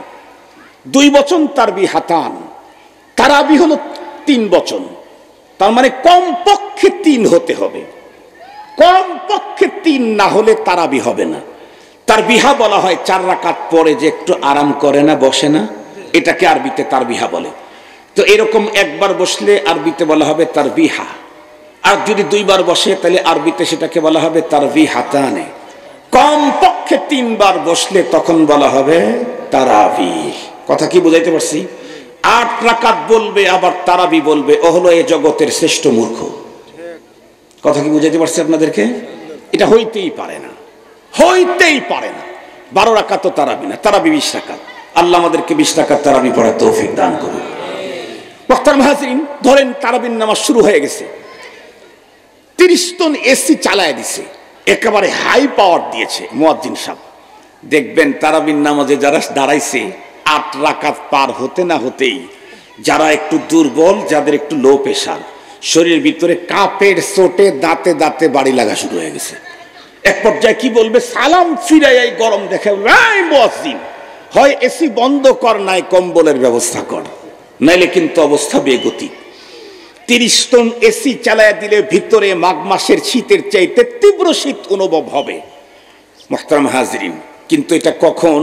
2 বচন তারবিহাতান। তারাবি হলো 3 বচন, তার মানে কমপক্ষে 3 হতে হবে, কমপক্ষে 3 না হলে তারাবি হবে না। তারবিহা বলা হয় 4 রাকাত পরে যে একটু আরাম করে না, বসে না, এটাকে আরবিতে তারবিহা বলে। তো এরকম একবার বসলে আরবিতে বলা হবে তারবিহা, আর যদি 2 বার বসে তাহলে আরবিতে সেটাকে বলা হবে তারবিহাতানে। কমপক্ষে 3 বার বসলে তখন বলা হবে তারাবি। কথা কি বুঝাইতে পারছি? 8 রাকাত বলবে আবার তারাবি বলবে, ও হলো এই জগতের শ্রেষ্ঠ মূর্খ। কথা কি বুঝাইতে পারছি আপনাদেরকে? এটা হইতেই পারে না, হইতেই পারে না। 12 রাকাত তো তারাবি না, তারাবি 20 রাকাত। আল্লাহ আমাদেরকে 20 টাকার তারাবি পড়ার তৌফিক দান করুন। মোহতারাম হাজরিন, ধরেন তারাবির নামাজ শুরু হয়ে গেছে, 30 টন এসি চালায় দিছে, একেবারে হাই পাওয়ার দিয়েছে মুয়াজ্জিন সাহেব। দেখবেন তারাবির নামাজে যারা দাঁড়াইছে 8 রাকাত পার হতে না হতেই যারা একটু দুর্বল, যাদের একটু লো প্রেশার, শরীরের ভিতরে কাপের চোটে দাঁতে দাঁতে বাড়ি লাগা শুরু হয়ে গেছে। এক পর্যায়ে কি বলবে, সালাম ফিরাই এই গরম দেখে, মুয়াজ্জিন হয় এসি বন্ধ কর, নাই কম্বলের ব্যবস্থা কর, নাইলে কিন্তু অবস্থা বেগতি। 30 টন এসি চালায় দিলে ভিতরে মাঘ মাসের শীতের চাইতে তীব্র শীত অনুভব হবে। মুহতারাম হাজরিন, কিন্তু এটা কখন?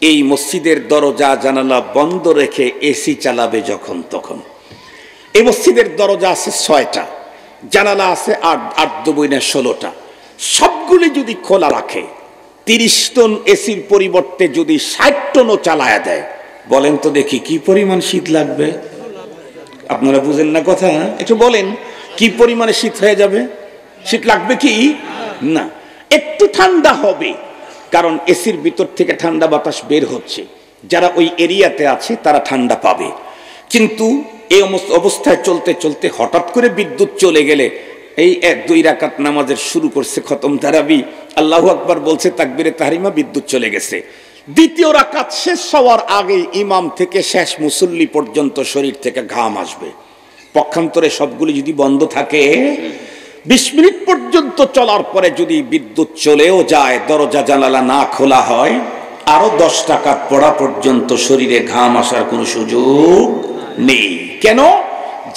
এই মসজিদের দরজা জানালা বন্ধ রেখে এসি চালাবে যখন তখন। এই মসজিদের দরজা আছে 6টা, জানালা আছে 8-2-16টা, সবগুলি যদি খোলা রাখে, 30 টন এসির পরিবর্তে যদি 60 টনও চালায়া দেয়, বলেন তো দেখি কি পরিমাণ শীত লাগবে? আপনারা বুঝেন না কথা, একটু বলেন কি পরিমাণে শীত হয়ে যাবে? শীত লাগবে কি না? একটু ঠান্ডা হবে, কারণ এসির ভিতর থেকে ঠান্ডা বাতাস বের হচ্ছে, যারা ওই এরিয়াতে আছে তারা ঠান্ডা পাবে। কিন্তু এই অবস্থায় চলতে চলতে হঠাৎ করে বিদ্যুৎ চলে গেলে, এই 1-2 রাকাত নামাজের শুরু করছে খতম তারাবি, আল্লাহু আকবার বলছে, তাকবীরে তাহরিমা, বিদ্যুৎ চলে গেছে। দ্বিতীয় রাকাত শেষ হওয়ার আগে ইমাম থেকে শেষ মুসল্লি পর্যন্ত শরীর থেকে ঘাম আসবে। পক্ষান্তরে সবগুলি যদি বন্ধ থাকে, 20 মিনিট পর্যন্ত চলার পরে যদি বিদ্যুৎ চলেও যায়, দরজা জানালা না খোলা হয়, আরো 10 রাকাত পড়া পর্যন্ত শরীরে ঘাম আসার কোনো সুযোগ নেই। কেন?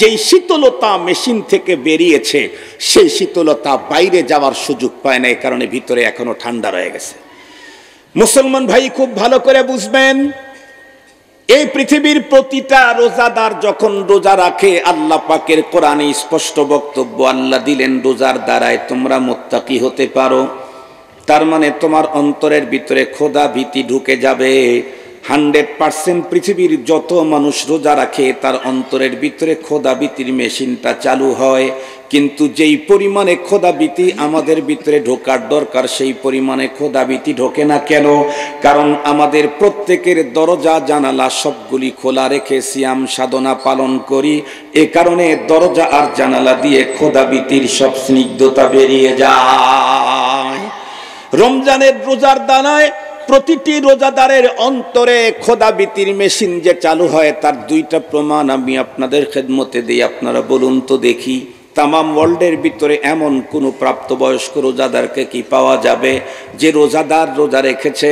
যেই শীতলতা মেশিন থেকে বেরিয়েছে, সেই শীতলতা বাইরে যাওয়ার সুযোগ পায় না, এই কারণে ভিতরে এখনো ঠান্ডা রয়ে গেছে। মুসলমান ভাই খুব ভালো করে বুঝবেন, এই পৃথিবীর প্রতিটা রোজাদার যখন রোজা রাখে, আল্লাহ পাকের কোরআনে স্পষ্ট বক্তব্য আল্লাহ দিলেন, রোজার দ্বারায় তোমরা মুত্তাকি হতে পারো। তার মানে তোমার অন্তরের ভিতরে খোদা ভীতি ঢুকে যাবে। 100% পৃথিবীর যত মানুষ রোজা রাখে তার অন্তরের ভিতরে খোদা ভীতির মেশিনটা চালু হয়, কিন্তু যেই পরিমাণে খোদা ভীতি আমাদের ভিতরে ঢোকার দরকার, সেই পরিমাণে খোদা ভীতি ঢোকে না। কেন? কারণ আমাদের প্রত্যেকের দরজা জানালা সবগুলি খোলা রেখে সিয়াম সাধনা পালন করি, এ কারণে দরজা আর জানালা দিয়ে খোদা ভীতির সব স্নিগ্ধতা বেরিয়ে যায়। রমজানের রোজার দানায় প্রতিটি রোজাদারের অন্তরে খোদা ভীতির মেশিন যে চালু হয়, তার 2টা প্রমাণ আমি আপনাদের খেদমতে দিই। আপনারা বলুন তো দেখি, তামাম ওয়ার্ল্ডের ভিতরে এমন কোন প্রাপ্তবয়স্ক রোজাদারকে কি পাওয়া যাবে যে রোজাদার রোজা রেখেছে,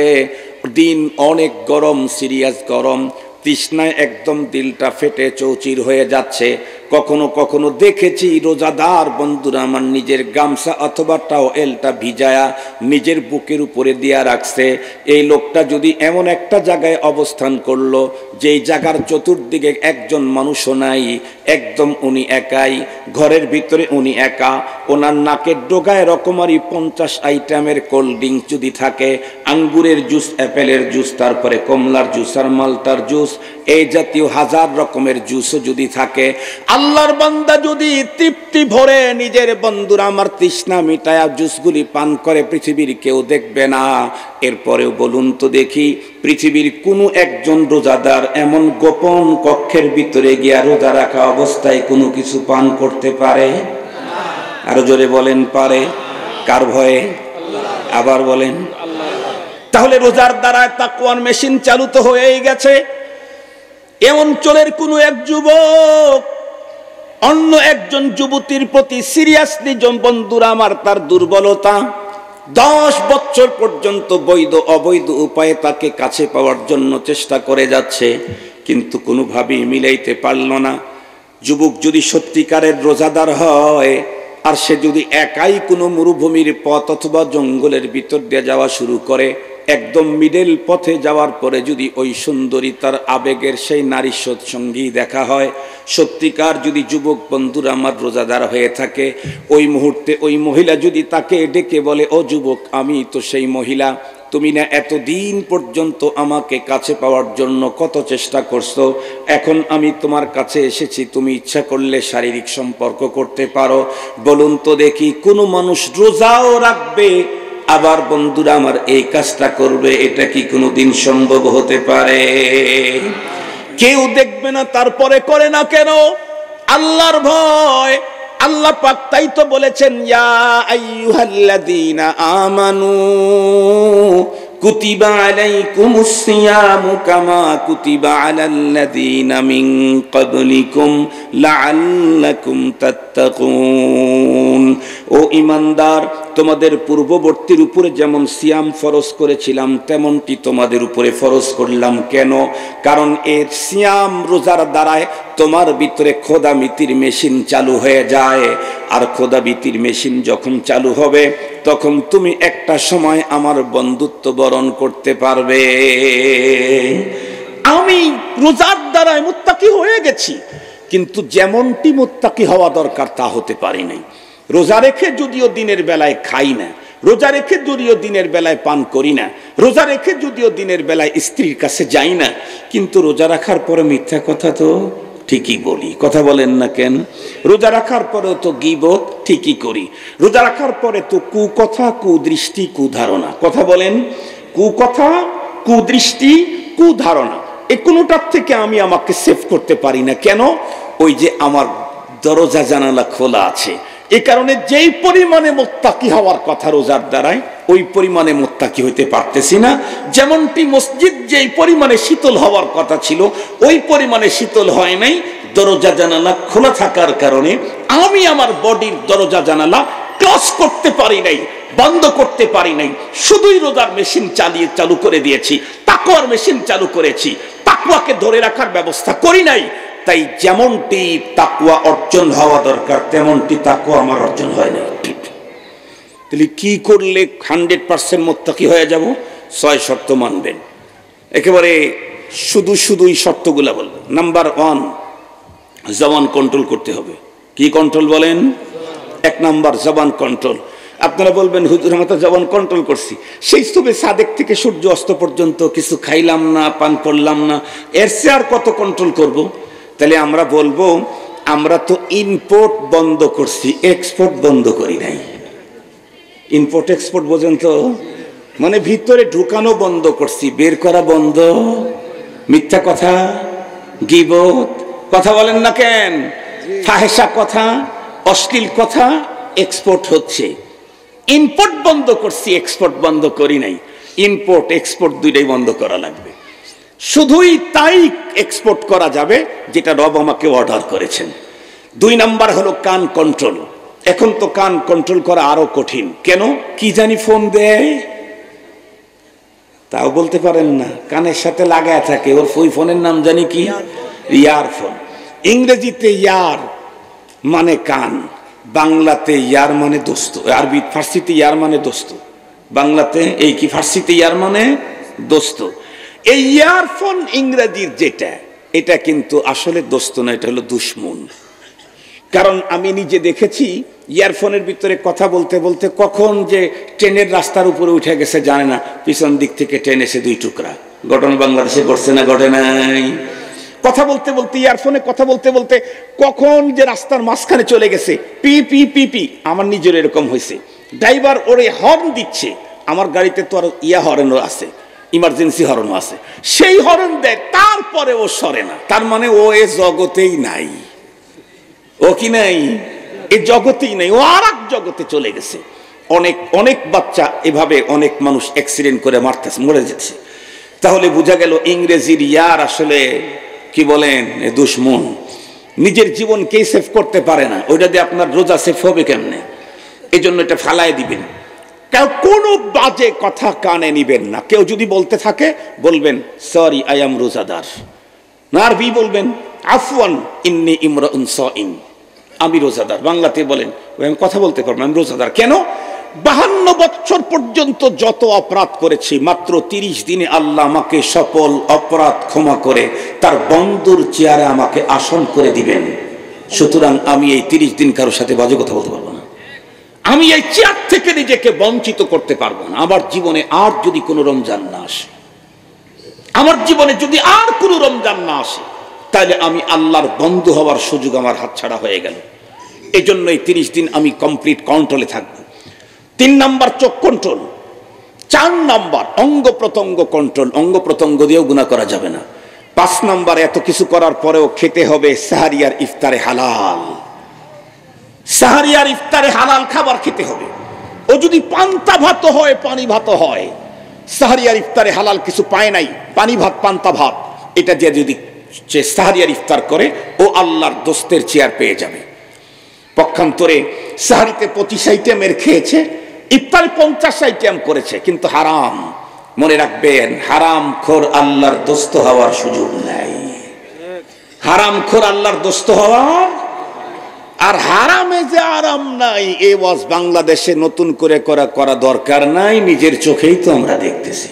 দিন অনেক গরম, সিরিয়াস গরম, তৃষ্ণায় একদম দিলটা ফেটে চৌচির হয়ে যাচ্ছে। কখনো কখনো দেখেছি রোজাদার বন্ধুরা আমার নিজের গামছা অথবা টাওয়েলটা ভিজায়া নিজের বুকের উপরে দিয়া রাখছে। এই লোকটা যদি এমন একটা জায়গায় অবস্থান করলো যেই জায়গার চতুর্দিকে একজন মানুষও নাই, একদম উনি একাই, ঘরের ভিতরে উনি একা, ওনার নাকের ডোগায় রকমারি 50 আইটেমের কোল্ড ড্রিঙ্ক যদি থাকে, আঙ্গুরের জুস, অ্যাপেলের জুস, তারপরে কমলার জুস আর মালটার জুস, এই জাতীয় 1000 রকমের জুসও যদি থাকে, আল্লাহর বান্দা যদি তৃপ্তি ভরে নিজের বন্ধুরা আমার তৃষ্ণা মিটায়া জুসগুলি পান করে, পৃথিবীর কেউ দেখবে না। এরপরেও বলুন তো দেখি, পৃথিবীর কোনো একজন রোজাদার এমন গোপন কক্ষের ভিতরে গিয়া রোজা রাখা অবস্থায় কোনো কিছু পান করতে পারে? আরো জোরে বলেন, পারে? কার ভয়ে? আবার বলেন। তাহলে রোজার দ্বারা তাকওয়ার মেশিন চালু তো হয়েই গেছে। এ অঞ্চলের কোনো এক যুবক অন্য একজন যুবতীর প্রতি সিরিয়াসলি, বন্ধুরা আমার, তার দুর্বলতা, 10 বছর পর্যন্ত বৈধ অবৈধ উপায়ে তাকে কাছে পাওয়ার জন্য চেষ্টা করে যাচ্ছে, কিন্তু কোনোভাবেই মিলাইতে পারল না। যুবক যদি সত্যিকারের রোজাদার হয়, আর সে যদি একাই কোনো মরুভূমির পথ অথবা জঙ্গলের ভিতর দিয়ে যাওয়া শুরু করে, একদম মিডল পথে যাওয়ার পরে যদি ওই সুন্দরী তার আবেগের সেই নারী সঙ্গী দেখা হয়, সত্যিকার যদি যুবক বন্ধুরা আমার রোজাদার হয়ে থাকে, ওই মুহূর্তে ওই মহিলা যদি তাকে ডেকে বলে, ও যুবক, আমি তো সেই মহিলা, তুমি না এতদিন পর্যন্ত আমাকে কাছে পাওয়ার জন্য কত চেষ্টা করছো, এখন আমি তোমার কাছে এসেছি, তুমি ইচ্ছা করলে শারীরিক সম্পর্ক করতে পারো। বলুন তো দেখি, কোনো মানুষ রোজাও রাখবে আবার বন্ধুরা আমার এই কাজটা করবে, এটা কি কোনোদিন সম্ভব হতে পারে? কেউ দেখবে না তারপরে করে না কেন? আল্লাহর ভয়। আল্লাহ পাক তাই তো বলেছেন, ইয়া আইয়ুহাল্লাযীনা আমানু কুতিবা আলাইকুমুস সিয়ামু কামা কুতিবা আলাল্লাযীনা মিন ক্বাবলিকুম লাআল্লাকুম তাত্তাকুন। ও ঈমানদার, তোমাদের পূর্ববর্তীর উপরে যেমন সিয়াম ফরজ করেছিলাম তেমনটি তোমাদের উপরে ফরজ করলাম। কেন? কারণ এর সিয়াম রোজার দ্বারায় তোমার ভিতরে খোদামিতির মেশিন চালু হয়ে যায়, আর খোদামিতির মেশিন যখন চালু হবে তখন তুমি একটা সময় আমার বন্ধুত্ব বরণ করতে পারবে। আমি রোজার দ্বারায় মুত্তাকি হয়ে গেছি, কিন্তু যেমনটি মুত্তাকি হওয়া দরকার তা হতে পারি নাই। রোজা রেখে যদিও দিনের বেলায় খাই না, রোজা রেখে যদিও দিনের বেলায় পান করি না, রোজা রেখে যদিও দিনের বেলায় স্ত্রীর কাছে যাই না, কিন্তু রোজা রাখার পরে মিথ্যা কথা তো ঠিকই বলি। কথা বলেন না কেন? রোজা রাখার পরেও তো গীবত ঠিকই করি। রোজা রাখার পরে তো কুকথা, কুদৃষ্টি, কুধারণা। কথা বলেন, কুকথা, কুদৃষ্টি, কুধারণা, এই কোনোটার থেকে আমি আমাকে সেভ করতে পারি না। কেন? ওই যে আমার দরজা জানালা খোলা আছে। এ কারণে যেই পরিমাণে মুত্তাকি হওয়ার কথা রোজার দ্বারায়, ওই পরিমাণে মুত্তাকি হইতে পারতেছি না। যেমনটি মসজিদ যেই পরিমাণে শীতল হওয়ার কথা ছিল ওই পরিমাণে শীতল হয় নাই, দরজা জানালা খোলা থাকার কারণে আমি আমার বডির দরজা জানালা ক্লোজ করতে পারি নাই, বন্ধ করতে পারি নাই। শুধুই রোজার মেশিন চালু করে দিয়েছি, তাকওয়ার মেশিন চালু করেছি, তাকওয়াকে ধরে রাখার ব্যবস্থা করি নাই। তাই যেমনটি তাকওয়া অর্জন হওয়া দরকার তেমনটি তাকওয়া আমার অর্জন হয় না। তাহলে কি করলে 100% মুত্তাকি হয়ে যাব? 6 শর্ত মানবেন। একেবারে শুধুই শর্তগুলা বলবেন। নাম্বার 1, জবান কন্ট্রোল করতে হবে। কি কন্ট্রোল বলেন? 1 নাম্বার জবান কন্ট্রোল। আপনারা বলবেন, হুজুর আমরা তো জবান কন্ট্রোল করছি, সেই সুবে সাদেক থেকে সূর্য অস্ত পর্যন্ত কিছু খাইলাম না, পান করলাম না, এর চেয়ে আর কত কন্ট্রোল করব? তাহলে আমরা বলবো, আমরা তো ইম্পোর্ট বন্ধ করছি, এক্সপোর্ট বন্ধ করি নাই। ইম্পোর্ট এক্সপোর্ট বোঝেন তো? মানে ভিতরে ঢুকানো বন্ধ করছি, বের করা বন্ধ। মিথ্যা কথা, গীবত, কথা বলেন না কেন? ফাহেসা কথা, অশ্লীল কথা এক্সপোর্ট হচ্ছে। ইম্পোর্ট বন্ধ করছি, এক্সপোর্ট বন্ধ করি নাই। ইম্পোর্ট এক্সপোর্ট দুইটাই বন্ধ করা লাগবে। শুধুই তাই এক্সপোর্ট করা যাবে যেটা রব আমাকে অর্ডার করেছেন। 2 নাম্বার হলো কান কন্ট্রোল। এখন তো কান কন্ট্রোল করা আরো কঠিন। কেন? কি জানি ফোন দেয়, তাও বলতে পারেন না, কানের সাথে লাগায় থাকে। ওই ফোনের নাম জানি কি? ইয়ারফোন। ইংরেজিতে ইয়ার মানে কান, বাংলাতে ইয়ার মানে দোস্ত, আরবি ফার্সিতে ইয়ার মানে দোস্ত, বাংলাতে এই কি ফার্সিতে ইয়ার মানে দোস্ত। এই ইয়ারফোন ইংরেজির যেটা, এটা কিন্তু আসলে দোস্ত না, এটা হলো দুশমন। কারণ আমি নিজে দেখেছি ইয়ারফোনের ভিতরে কথা বলতে বলতে কখন যে ট্রেনের রাস্তার উপরে উঠে গেছে জানে না, পিছন দিক থেকে ট্রেন এসে 2 টুকরা। ঘটনা বাংলাদেশে ঘটছে না? ঘটে নাই? কথা বলতে বলতে, ইয়ারফোনে কথা বলতে বলতে কখন যে রাস্তার মাঝখানে চলে গেছে, পি পি পি পি। আমার নিজের এরকম হয়েছে। ড্রাইভার ওরে হর্ন দিচ্ছে, আমার গাড়িতে তো আর হর্নও আছে, ইমার্জেন্সি হর্নও আছে, সেই হর্ন দেয়, তারপরে ও সরে না। তার মানে ও এ জগতেই নাই। ও কি নাই? এই জগতেই নাই, ও আর এক জগতে চলে গেছে। অনেক বাচ্চা এভাবে, অনেক মানুষ অ্যাক্সিডেন্ট করে মরে যাচ্ছে। তাহলে বোঝা গেল ইংরেজির ইয়ার আসলে কি বলেন, দুশমন। নিজের জীবনকেই সেভ করতে পারে না, ওইটা দিয়ে আপনার রোজা সেভ হবে কেমনে? এই জন্য এটা ফালাই দিবেন। কেউ কোনো বাজে কথা কানে নিবেন না। কেউ যদি বলতে থাকে বলবেন, সরি আই এম রোজাদার। আরবি বলবেন, আফওয়ান ইন্নী ইমরাউন সাইম, আমি রোজাদার। বাংলাতে বলেন, আমি কথা বলতে পারবো, আমি রোজাদার। কেন? 52 বছর পর্যন্ত যত অপরাধ করেছি, মাত্র 30 দিনে আল্লাহ আমাকে সকল অপরাধ ক্ষমা করে তার বন্ধুর চেয়ারে আমাকে আসন করে দিবেন। সুতরাং আমি এই 30 দিন কারোর সাথে বাজে কথা বলতে পারবো না। আমি এই চেয়ার থেকে নিজেকে বঞ্চিত করতে পারবো না। আমার জীবনে আর যদি কোনো রমজান না আসে, আমার জীবনে যদি আর কোনো রমজান না আসে, তাহলে আমি আল্লাহর বন্ধু হওয়ার সুযোগ আমার হাতছাড়া হয়ে গেল। এই জন্য এই 30 দিন আমি কমপ্লিট কন্ট্রোলে থাকবো। 3 নাম্বার চোখ কন্ট্রোল। 4 নাম্বার অঙ্গ প্রত্যঙ্গ কন্ট্রোল, অঙ্গ প্রত্যঙ্গ দিয়েও গুনাহ করা যাবে না। 5 নাম্বার এত কিছু করার পরেও খেতে হবে সাহারি আর ইফতারে হালাল। সাহারি আর ইফতারে হালাল খাবার খেতে হবে। ও যদি পান্তা ভাত হয়, পানি ভাত হয়, সাহারি আর ইফতারে হালাল কিছু পায় নাই, পানি ভাত পান্তা ভাত, এটা দিয়ে যদি সাহারি আর ইফতার করে ও আল্লাহর দোস্তের চেয়ার পেয়ে যাবে। পক্ষান্তরে সাহারিতে 25 আইটেমের খেয়েছে, ইফতারে 50 আইটেম করেছে, কিন্তু হারাম। মনে রাখবেন, হারামখোর আল্লাহর দোস্ত হওয়ার সুযোগ নাই। হারামখোর আল্লাহর দোস্ত হওয়ার, আর হারামে যে আরাম নাই এ ওয়াজ বাংলাদেশে নতুন করে করা দরকার নাই, নিজের চোখেই তো আমরা দেখতেছি।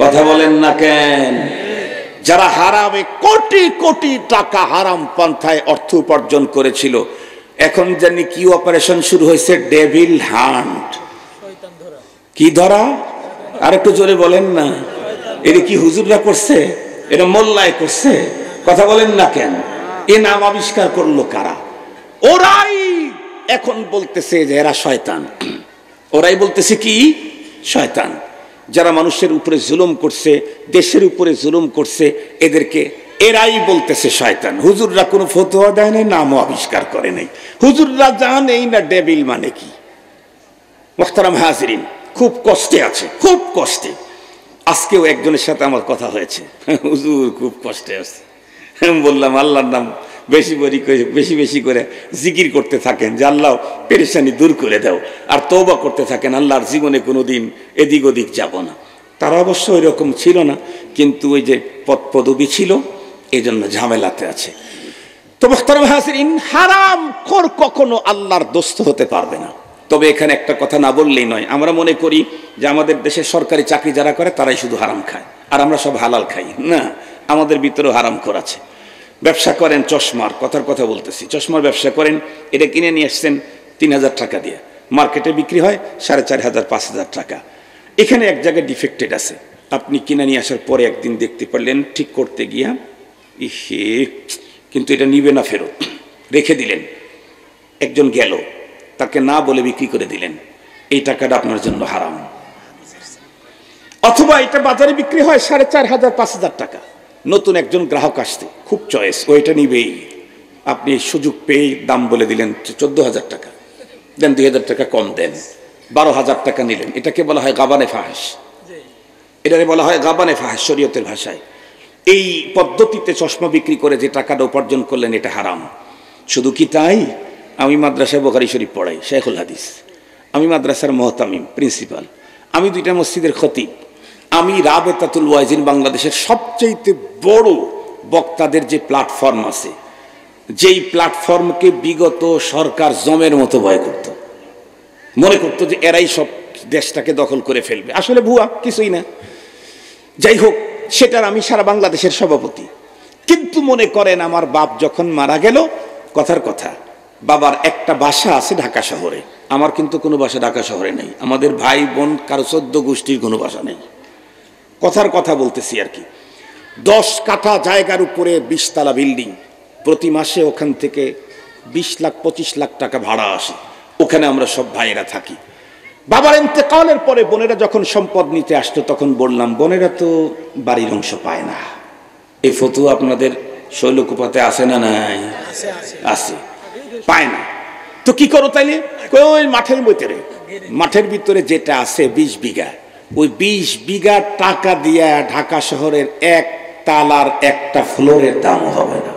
কথা বলেন না কেন? যারা হারামে কোটি কোটি টাকা হারাম পন্থায় অর্থ উপার্জন করেছিল, এখন জানি কি অপারেশন শুরু হয়েছে, ডেভিল হান্ট। কি ধরা? আর একটু জোরে বলেন না। এটা কি হুজুররা করছে? এটা মোল্লায় করছে? কথা বলেন না কেন? এ নাম আবিষ্কার করলো কারা? ওরাই এখন বলতেছে যে এরা শয়তান। ওরাই বলতেছে কি? শয়তান। যারা মানুষের উপরে জুলুম করছে, দেশের উপরে জুলুম করছে, এদেরকে এরাই বলতেছে শয়তান। হুজুররা কোনো ফতোয়া দেয় নাই, নামও আবিষ্কার করে নাই। হুজুররা জানেই না ডেভিল মানে কি। মুহতারাম হাজিরিন, খুব কষ্টে আছে, খুব কষ্টে। আজকেও একজনের সাথে আমার কথা হয়েছে, হুজুর খুব কষ্টে আছে। বললাম আল্লাহর নাম বেশি বেশি করে জিকির করতে থাকেন, যে আল্লাহ পেরেশানি দূর করে দাও, আর তওবা করতে থাকেন, আল্লাহর জীবনে কোনোদিন এদিক ওদিক যাব না। তারা অবশ্য ওই রকম ছিল না, কিন্তু ওই যে পদবি ছিল, এই জন্য ঝামেলাতে আছে। তো মুহতারাম হাজিরিন, হারামখোর কখনো আল্লাহর দোস্ত হতে পারবে না। তবে এখানে একটা কথা না বললেই নয়, আমরা মনে করি যে আমাদের দেশে সরকারি চাকরি যারা করে তারাই শুধু হারাম খায় আর আমরা সব হালাল খাই। না, আমাদের ভিতরেও হারামখোর আছে। ব্যবসা করেন চশমার, কথার কথা বলতেছি, চশমার ব্যবসা করেন, এটা কিনে নিয়ে আসছেন 3000 টাকা দিয়ে, মার্কেটে বিক্রি হয় 4500 5000 টাকা। এখানে এক জায়গায় ডিফেক্টেড আছে, আপনি কিনে নিয়ে আসার পরে একদিন দেখতে পারলেন ঠিক করতে গিয়া ইহে, কিন্তু এটা নিবে না, ফেরত রেখে দিলেন। একজন গেল, তাকে না বলে বিক্রি করে দিলেন, এই টাকাটা আপনার জন্য হারাম। অথবা এটা বাজারে বিক্রি হয় 4500 5000 টাকা, নতুন একজন গ্রাহক আসছে, খুব চয়েস, ওইটা নিবেই, আপনি সুযোগ পেয়ে দাম বলে দিলেন 14000 টাকা, দেন 2000 টাকা কম দেন, 12000 টাকা নিলেন। এটাকে বলা হয় গাবানে ফাহিশ। এটাকে বলা হয় গাবানে ফাহিশ শরীয়তের ভাষায়। এই পদ্ধতিতে চশমা বিক্রি করে যে টাকাটা উপার্জন করলেন, এটা হারাম। শুধু কি তাই? আমি মাদ্রাসায় বুখারী শরীফ পড়াই, শেখুল হাদিস। আমি মাদ্রাসার মুহতামিম, প্রিন্সিপাল। আমি 2টা মসজিদের খতিব। আমি রাবেতাতুল ওয়াইজিন, বাংলাদেশের সবচেয়ে বড় বক্তাদের যে প্ল্যাটফর্ম আছে, যেই প্ল্যাটফর্মকে বিগত সরকার জমের মতো ভয় করত, মনে করতো যে এরাই সব দেশটাকে দখল করে ফেলবে। আসলে ভুয়া, কিছুই না। যাই হোক, সেটার আমি সারা বাংলাদেশের সভাপতি। কিন্তু মনে করেন আমার বাপ যখন মারা গেল, কথার কথা, বাবার একটা বাসা আছে ঢাকা শহরে, আমার কিন্তু কোনো বাসা ঢাকা শহরে নেই। আমাদের ভাই বোন কারো 14 গোষ্ঠীর কোনো বাসা নেই। কথার কথা বলতেছি আর কি। 10 কাঠা জায়গার উপরে 20 তলা বিল্ডিং, প্রতি মাসে ওখান থেকে 20 লাখ 25 লাখ টাকা ভাড়া আসে। ওখানে আমরা সব ভাইয়েরা থাকি। বাবার ইন্তেকালের পরে বোনেরা যখন সম্পদ নিতে আসতো, তখন বললাম, বোনেরা তো বাড়ির অংশ পায় না। এই ফতুয়া আপনাদের শৈলকুপাতে আছে না? নাই, আছে, পায় না। তো কি করো তাইলে? ওই মাঠের ভিতরে যেটা আছে 20 বিঘা, ওই 20 বিঘা টাকা দিয়া ঢাকা শহরের 1 তালার একটা ফ্লোরের দাম হবে না,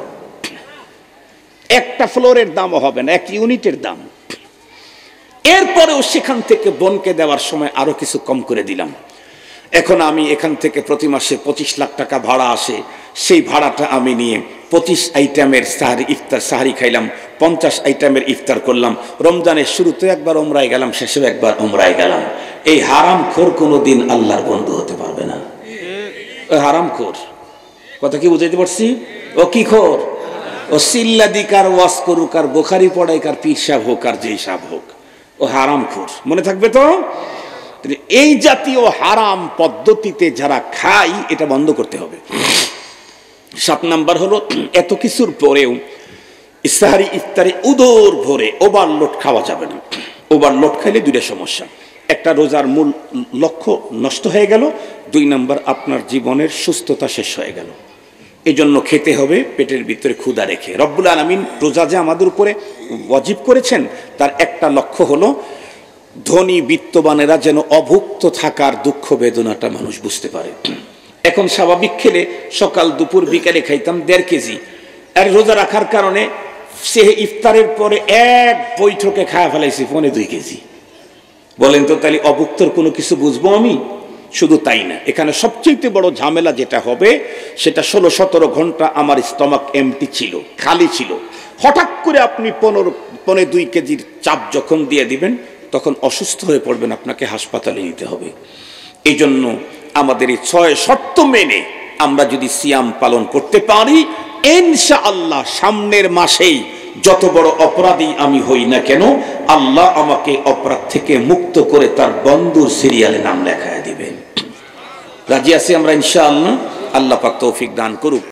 একটা ফ্লোরের দামও হবে না, 1 ইউনিটের দাম। এরপরেও সেখান থেকে বোনকে দেওয়ার সময় আরো কিছু কম করে দিলাম। এখন আমি এখান থেকে প্রতি মাসে 25 লাখ টাকা ভাড়া আসে, সেই ভাড়াটা আমি নিয়ে 25 আইটেমের সাহারি খাইলাম, 50 আইটেমের ইফতার করলাম। রমজানের শুরুতে একবার উমরায় গেলাম, শেষেও একবার উমরায় গেলাম। এই হারামখোর কোনোদিন আল্লাহর বন্ধু হতে পারবে না। হারামখোর কথা কি বুঝাইতে পারছি? ও কি খোর? ও সিল্লাদিকার ওয়াজ করুক, আর বুখারী পড়াইকার পীর সাহেব হোক, আর যেই সাহেব হোক, ও হারামখোর। মনে থাকবে তো? এই জাতীয় হারাম পদ্ধতিতে যারা খায়, এটা বন্ধ করতে হবে। 7 নাম্বার হলো, এত কিছুর পরেও সাহারি ইফতারে উদর ভরে ওভারলোড খাওয়া যাবে না। ওভারলোড খাইলে 2টা সমস্যা। একটা রোজার মূল লক্ষ্য নষ্ট হয়ে গেল, 2 নম্বর আপনার জীবনের সুস্থতা শেষ হয়ে গেল। এই জন্য খেতে হবে পেটের ভিতরে ক্ষুধা রেখে। রব্বুল আলামিন রোজা যে আমাদের উপরে ওয়াজিব করেছেন তার একটা লক্ষ্য হলো ধনী বিত্তবানেরা যেন অভুক্ত থাকার দুঃখ বেদনাটা মানুষ বুঝতে পারে। এখন স্বাভাবিক খেলে সকাল দুপুর বিকালে খাইতাম 1.5 কেজি, আর রোজা রাখার কারণে সে ইফতারের পরে এক বৈঠকে খাওয়া ফেলাইছি 2.5 কেজি। বলেন তো তাহলে অভুক্তর কোনো কিছু বুঝবো আমি? শুধু তাই না, এখানে সবচেয়ে বড় ঝামেলা যেটা হবে সেটা 16-17 ঘন্টা আমার স্টমাক এমটি ছিল, খালি ছিল। হঠাৎ করে আপনি 15-2 কেজির চাপ যখন দিয়ে দিবেন তখন অসুস্থ হয়ে পড়বেন, আপনাকে হাসপাতালে নিতে হবে। এই জন্য আমাদের এই 6 শর্ত মেনে আমরা যদি সিয়াম পালন করতে পারি, ইনশাআল্লাহ সামনের মাসেই যত বড় অপরাধী আমি হই না কেন, আল্লাহ আমাকে অপরাধ থেকে মুক্ত করে তার বন্ধুর সিরিয়ালে নাম লেখায় দিবেন। রাজি আছি আমরা ইনশাআল্লাহ। আল্লাহ পাক তৌফিক দান করুক।